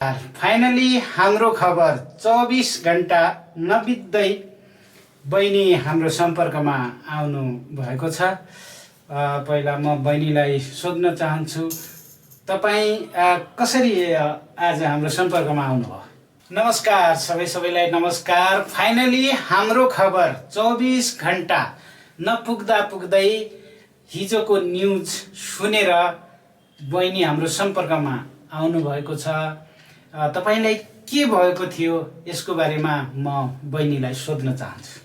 Finally हाम्रो खबर 24 घण्टा नबित्दै बहिनी हाम्रो सम्पर्कमा आउनु भएको छ। पहिला म बहिनीलाई सोध्न चाहन्छु, तपाईँ कसरी आज हाम्रो सम्पर्कमा आउनुभयो? नमस्कार सबैलाई नमस्कार। फाइनली हाम्रो खबर 24 घण्टा नपुग्दै हिजोको न्युज सुनेर बहिनी हाम्रो सम्पर्कमा आउनु भएको छ। तपाईलाई के भएको थियो यसको बारेमा म बहिनीलाई सोध्न चाहन्छु।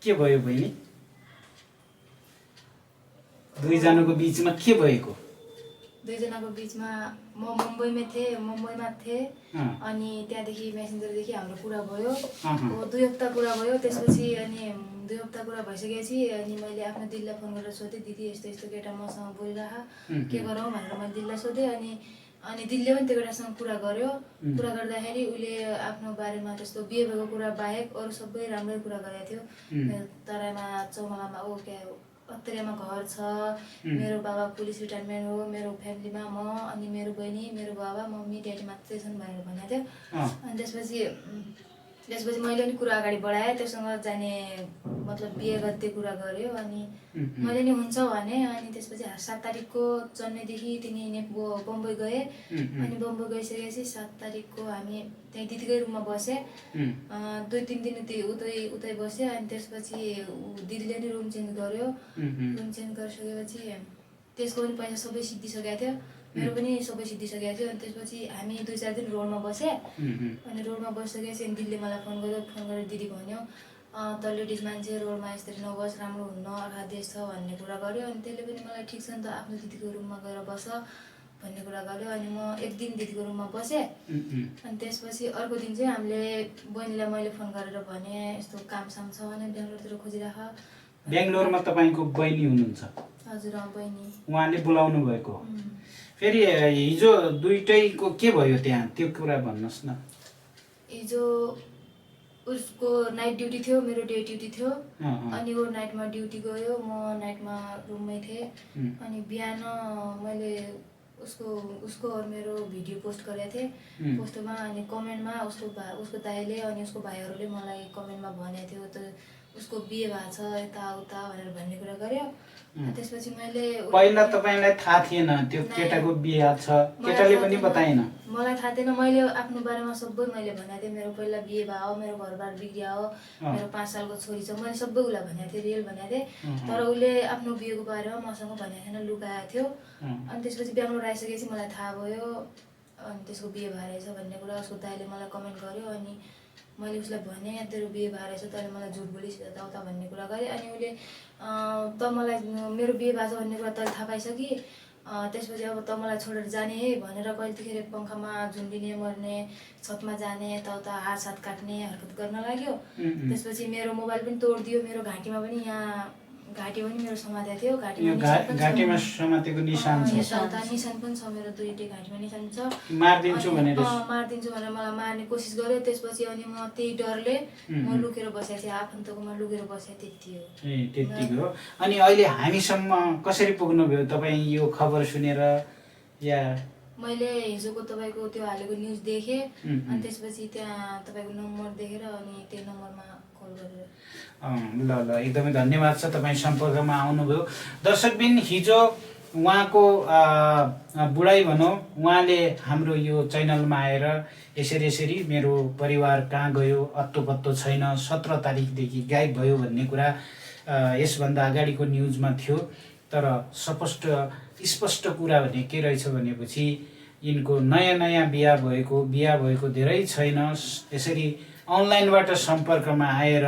के भयो बहिनी? दुईजनाको बीचमा के भएको? दुईजनाको बीचमा म मुम्बईमा थिएँ अनि त्यहाँदेखि मेसेन्जरदेखि हाम्रो कुरा भयो। 2 हप्ता कुरा भयो। त्यसपछि अनि 2 हप्ता कुरा भइसकेपछि अनि मैले आफ्नो दिदीलाई फोन गरेर सोधेँ, दिदी यस्तो यस्तो केटा मसँग बोलिरह, के गरौँ भनेर मैले दिदीलाई सोधेँ। अनि दिदीले पनि त्यो केटासँग कुरा गर्यो। कुरा गर्दाखेरि उसले आफ्नो बारेमा त्यस्तो बिहे भएको कुरा बाहेक अरू सबै राम्रै कुरा गरेको थियो। तराईमा चौमालामा अत्तरियामा घर छ, मेरो बाबा पुलिस रिटायरमेन्ट हो, मेरो फ्यामिलीमा म अनि मेरो बहिनी, मेरो बाबा मम्मी ड्याडी मात्रै छन् भनेर भनेको थियो। अनि त्यसपछि मैले पनि कुरा अगाडि बढाएँ, त्योसँग जाने मतलब बिहे गर्दै कुरा गऱ्यो। अनि मैले नि हुन्छ भने अनि त्यसपछि 7 तारिकको चेन्नईदेखि बम्बई गएँ। अनि बम्बई गइसकेपछि 7 तारिकको हामी त्यही दिदीकै रुममा बसेँ। 2-3 दिन उतै बसेँ। अनि त्यसपछि दिदीले नि रुम चेन्ज गर्यो। रुम चेन्ज गरिसकेपछि त्यसको पनि पैसा सबै सिद्धिसकेको थियो, मेरो पनि सबै सिद्धिसकेको थियो। अनि त्यसपछि हामी 2-4 दिन रोडमा बसेँ। अनि रोडमा बसिसकेपछि दिदीले मलाई फोन गरेर दिदी भन्यो, त लेडिज मान्छे रोडमा यसरी नबस, राम्रो हुन्न, अर्का देश छ भन्ने कुरा गर्यो। अनि त्यसले पनि मलाई ठिक छ नि त, आफ्नो दिदीको रुममा गएर बस भन्ने कुरा गर्यो। अनि म 1 दिन दिदीको रुममा बसेँ। अनि त्यसपछि अर्को दिन चाहिँ हामीले बहिनीलाई मैले फोन गरेर भने यस्तो कामसाम छ भने बेङ्गलोरतिर खोजिराख। बेङ्गलोरमा तपाईँको बहिनी हुनुहुन्छ? हजुर, बहिनी। उहाँले बोलाउनु भएको? फेरि हिजो दुईटैको के भयो त्यहाँ, त्यो कुरा भन्नुहोस् न। हिजो उसको नाइट ड्युटी थियो, मेरो डे ड्युटी थियो। अनि वो नाइटमा ड्युटी गयो, म नाइटमा रुममै थिएँ। अनि बिहान मैले उसको और मेरो भिडियो पोस्ट गरेको थिएँ। पोस्टमा अनि कमेन्टमा उसको दाइले अनि उसको भाइहरूले मलाई कमेन्टमा भनेको थियो, त उसको बिहे भएको छ यताउता भनेर भन्ने कुरा गर्यो। त्यसपछि मैले पहिला तपाईलाई थाहा थिएन त्यो केटाको बिहे छ? केटाले पनि बताएन? मलाई थाहा थिएन। मैले आफ्नो बारेमा सबै मैले भनेको थिएँ, मेरो पहिला बिहे भयो, मेरो घरबार बिग्रिया हो, मेरो 5 सालको छोरी छ, मैले सबै उसलाई भनेको थिएँ, रियल भनेको थिएँ। तर उसले आफ्नो बिहेको बारेमा मसँग भनेको थिएन, लुकाएको थियो। अनि त्यसपछि बेङ्गलोर आइसकेपछि मलाई थाहा भयो अनि त्यसको बिहे भएर रहेछ भन्ने कुरा। उसको दाइले मलाई कमेन्ट गर्यो। अनि मैले उसलाई भने तेरो बिहे भएर रहेछ, तैँले मलाई झुट बोलिस् यताउता भन्ने कुरा गरेँ। अनि उसले त मलाई मेरो बिहे भएको छ भन्ने कुरा तैँले थाहा पाइसकि, त्यसपछि अब त मलाई छोडेर जाने है भनेर कहिलेतिर पङ्खामा झुन्डिने, मर्ने, छतमा जाने, यताउता हात काट्ने हरकत गर्न लाग्यो। त्यसपछि मेरो मोबाइल पनि तोडिदियो, मेरो घाँटीमा पनि घाँटी पनि मेरो समातेको थियो। घाँटीमा समातेको निशान छ? निशान पनि छ, मेरो 2टी घाँटीमा निशान छ। मारिदिन्छु भनेर मलाई मार्ने कोसिस गर्यो। त्यसपछि अनि म त्यही डरले म लुकेर बसेको थिएँ, आफन्तकोमा लुकेर बसेको, त्यति हो। त्यति हो। अनि अहिले हामीसम्म कसरी पुग्नुभयो तपाईँ यो खबर सुनेर? या मैले हिजोको तपाईँको त्यो हालेको न्युज देखेँ। अनि त्यसपछि त्यहाँ तपाईँको नम्बर देखेर अनि त्यो नम्बरमा कल गरेर ल एकदमै धन्यवाद छ तपाईँ सम्पर्कमा आउनुभयो। दर्शकबिन, हिजो उहाँको बुढाइ भनौँ, उहाँले हाम्रो यो च्यानलमा आएर यसरी मेरो परिवार कहाँ गयो, अत्तो पत्तो छैन, 17 तारिकदेखि गायब भयो भन्ने कुरा यसभन्दा अगाडिको न्युजमा थियो। तर स्पष्ट कुरा भने के रहेछ भनेपछि यिनको नयाँ बिहा भएको धेरै छैन। यसरी अनलाइनबाट सम्पर्कमा आएर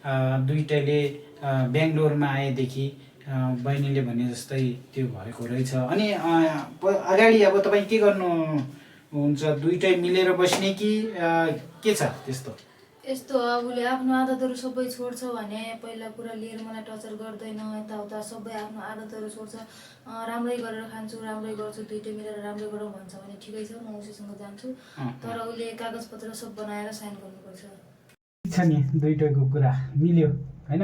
दुईटैले बेङ्गलोरमा आएदेखि बहिनीले भने जस्तै त्यो भएको रहेछ। अनि अगाडि अब तपाईँ के गर्नुहुन्छ? दुईटै मिलेर बस्ने कि के छ त्यस्तो? यस्तो अब उसले आफ्नो आदतहरू सबै छोड्छ भने पहिला कुरा लिएर मलाई टर्चर गर्दैन, यताउता सबै आफ्नो आदतहरू छोड्छ। राम्रै गरेर खान्छु, राम्रै गर्छु, दुइटै मिलेर राम्रै गरौँ भन्छ भने ठिकै छ, म उसैसँग जान्छु। तर उसले कागजपत्र सब बनाएर साइन गर्नुपर्छ। छ नि, दुईटैको कुरा मिल्यो हैन?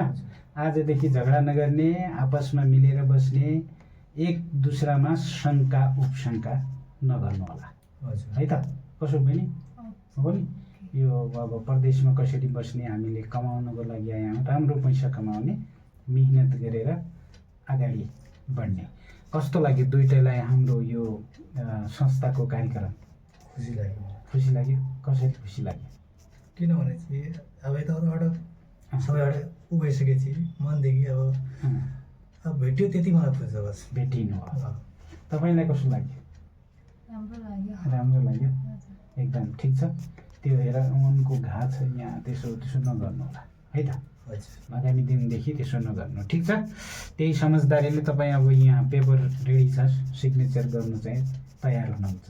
आजदेखि झगडा नगर्ने, आपसमा मिलेर बस्ने, एक दुसरामा शङ्का उपशङ्का नगर्नु होला। हजुर है त। कसो पनि हो नि यो अब परदेशमा कसरी बस्ने हामीले कमाउनको लागि आयौँ राम्रो पैसा कमाउने मिहिनेत गरेर अगाडि बढ्ने कस्तो लाग्यो दुईटैलाई हाम्रो यो संस्थाको कार्यक्रम खुसी लाग्यो कसरी खुसी लाग्यो किनभने चाहिँ अब यताबाट सबैबाट उभिसकेपछि मनदेखि अब भेट्यो त्यति मलाई खुसी छ बस भेटिनु तपाईँलाई कस्तो लाग्यो राम्रो लाग्यो एकदम ठिक छ त्यो हेर उनको घात छ यहाँ त्यसो नगर्नु होला है त आगामी दिनदेखि त्यसो नगर्नु ठिक छ त्यही समझदारीले तपाईँ अब यहाँ पेपर रेडी छ सिग्नेचर गर्नु चाहिँ तयार हुनुहुन्छ